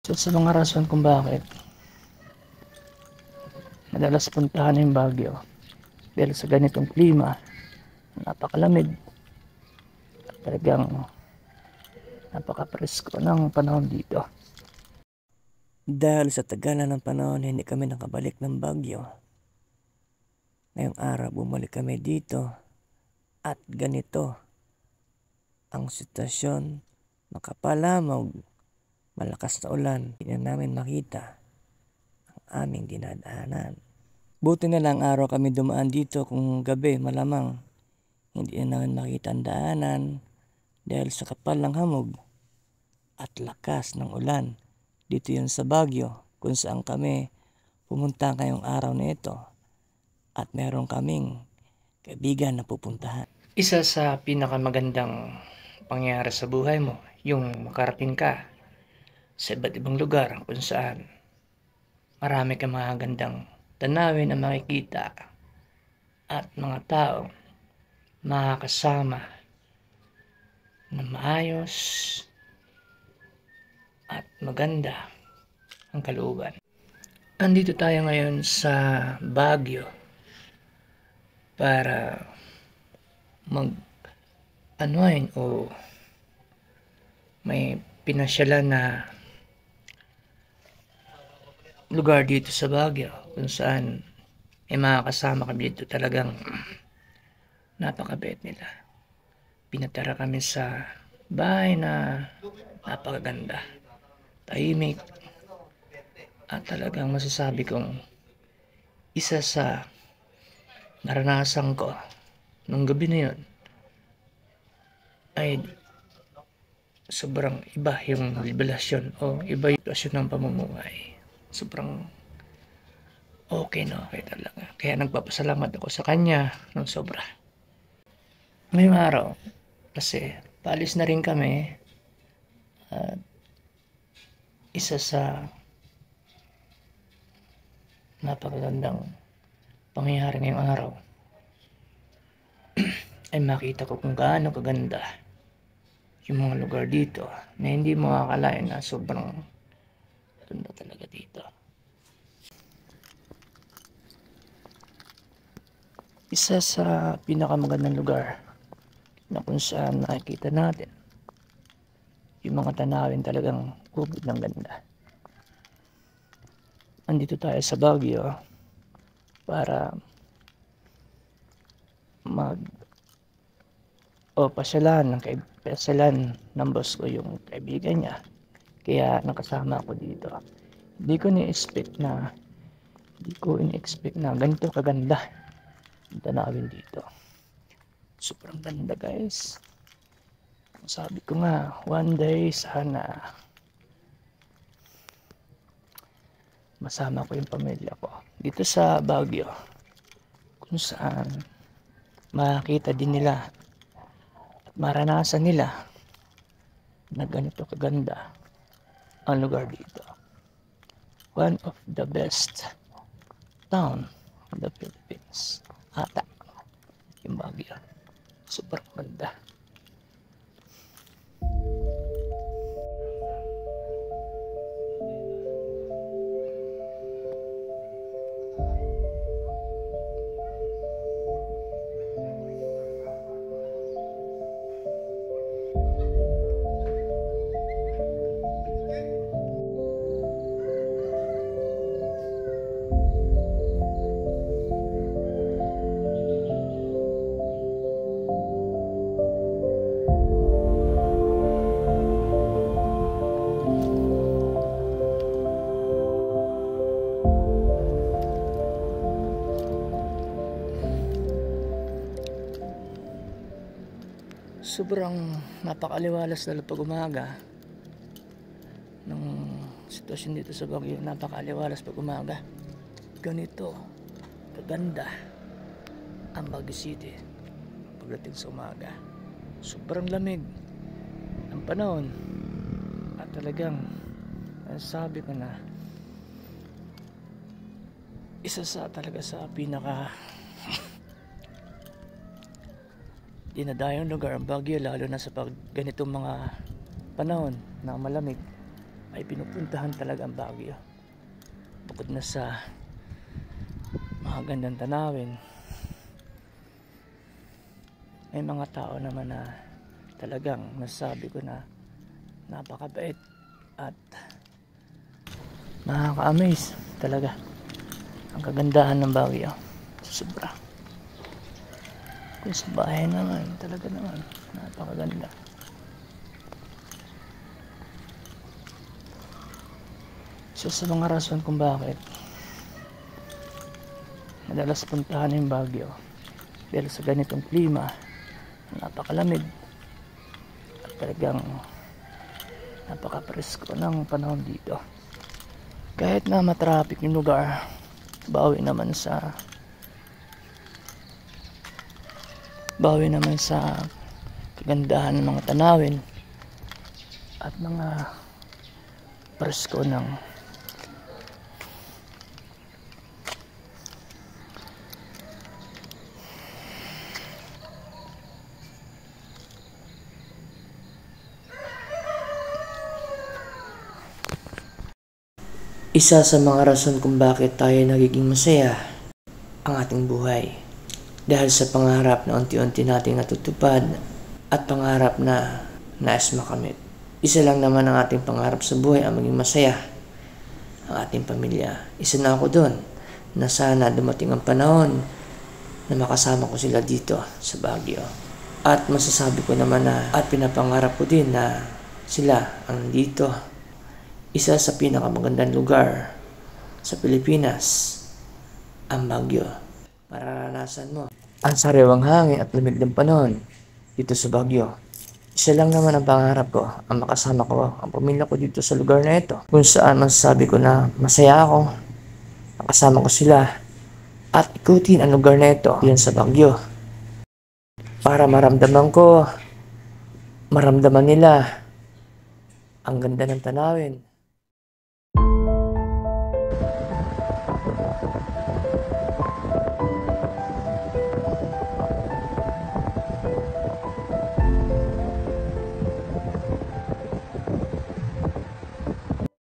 So sa mga rason kung bakit madalas puntahan yung Baguio dahil sa ganitong klima, napakalamig at talagang napaka-presko ng panahon dito. Dahil sa tagalan ng panahon, hindi kami nakabalik ng Baguio. Ngayong araw, bumalik kami dito at ganito ang sitwasyon. Makapalamog, malakas na ulan, hindi na namin makita ang aming dinadaanan. Buti na lang araw kami dumaan dito, kung gabi malamang hindi na namin makita ang daanan dahil sa kapal ng hamog at lakas ng ulan. Dito yun sa Baguio kung saan kami pumunta ngayong araw na ito at meron kaming kaibigan na pupuntahan. Isa sa pinakamagandang pangyayari sa buhay mo, yung makarating ka sa iba't ibang lugar kung saan marami kang mga gandang tanawin na makikita at mga taong makakasama na maayos at maganda ang kalooban. Andito tayo ngayon sa Baguio para mag-unwind o may pinasyalan na lugar dito sa Baguio kung saan may mga kasama kami dito talagang napakabait nila. Pinatara kami sa bahay na napakaganda, tahimik, at talagang masasabi kong isa sa naranasan ko nung gabi na yun ay sobrang iba yung revelasyon o iba yung revelasyon ng pamumuhay. Sobrang okay na okay talaga. Kaya nagpapasalamat ako sa kanya ng sobra. Ngayong araw, kasi paalis na rin kami at isa sa napakagandang pangyayari ngayong araw ay makita ko kung gaano kaganda yung mga lugar dito na hindi mo akalain na sobrang ganda talaga dito. Isa sa pinakamagandang lugar na kung saan nakikita natin yung mga tanawin talagang ubod ng ganda. Andito tayo sa Baguio para pasyalan ng boss ko yung kaibigan niya. Kaya nakasama ako dito. Hindi ko ini-expect na ganito kaganda ang tanawin dito. Sobrang ganda, guys. Sabi ko nga, one day sana masama ko yung pamilya ko dito sa Baguio kung saan makakita din nila at maranasan nila na ganito kaganda ang lugar dito. One of the best town in the Philippines ata yung Baguio. Super ganda. Sobrang napakaliwalas lalo pag umaga ng sitwasyon dito sa Baguio. Napakaliwalas pag umaga. Ganito kaganda ang Baguio City pagdating sa umaga. Sobrang lamig ang panahon at talagang sabi ko na isa sa talaga sa pinaka dinadayang lugar ang Baguio, lalo na sa pag ganitong mga panahon na malamig ay pinupuntahan talaga ang Baguio. Bukod na sa mga gandang tanawin, may mga tao naman na talagang nasabi ko na napakabait at nakaka-amaze talaga ang kagandahan ng Baguio. Sobra. Kung sa bahay naman, talaga naman napakaganda. So sa mga rason kung bakit madalas puntahan yung Baguio, dahil sa ganitong klima, napakalamig at talagang napaka-presko ng panahon dito. Kahit na matraffic yung lugar, bawi naman sa kagandahan ng mga tanawin at mga presko ng isa sa mga rason kung bakit tayo nagiging masaya ang ating buhay. Dahil sa pangarap na unti-unti nating natutupad at pangarap na nais makamit. Isa lang naman ang ating pangarap sa buhay ang maging masaya ang ating pamilya. Isa na ako doon na sana dumating ang panahon na makasama ko sila dito sa Baguio. At masasabi ko naman na at pinapangarap ko din na sila ang nandito. Isa sa pinakamagandang lugar sa Pilipinas, ang Baguio. Mararanasan mo ang sariwang hangin at lamig ng panahon dito sa Baguio. Isa lang naman ang pangarap ko, ang makasama ko ang pamilya ko dito sa lugar na ito. Kung saan masasabi ko na masaya ako, makasama ko sila at ikutin ang lugar na ito diyan sa Baguio. Para maramdaman nila ang ganda ng tanawin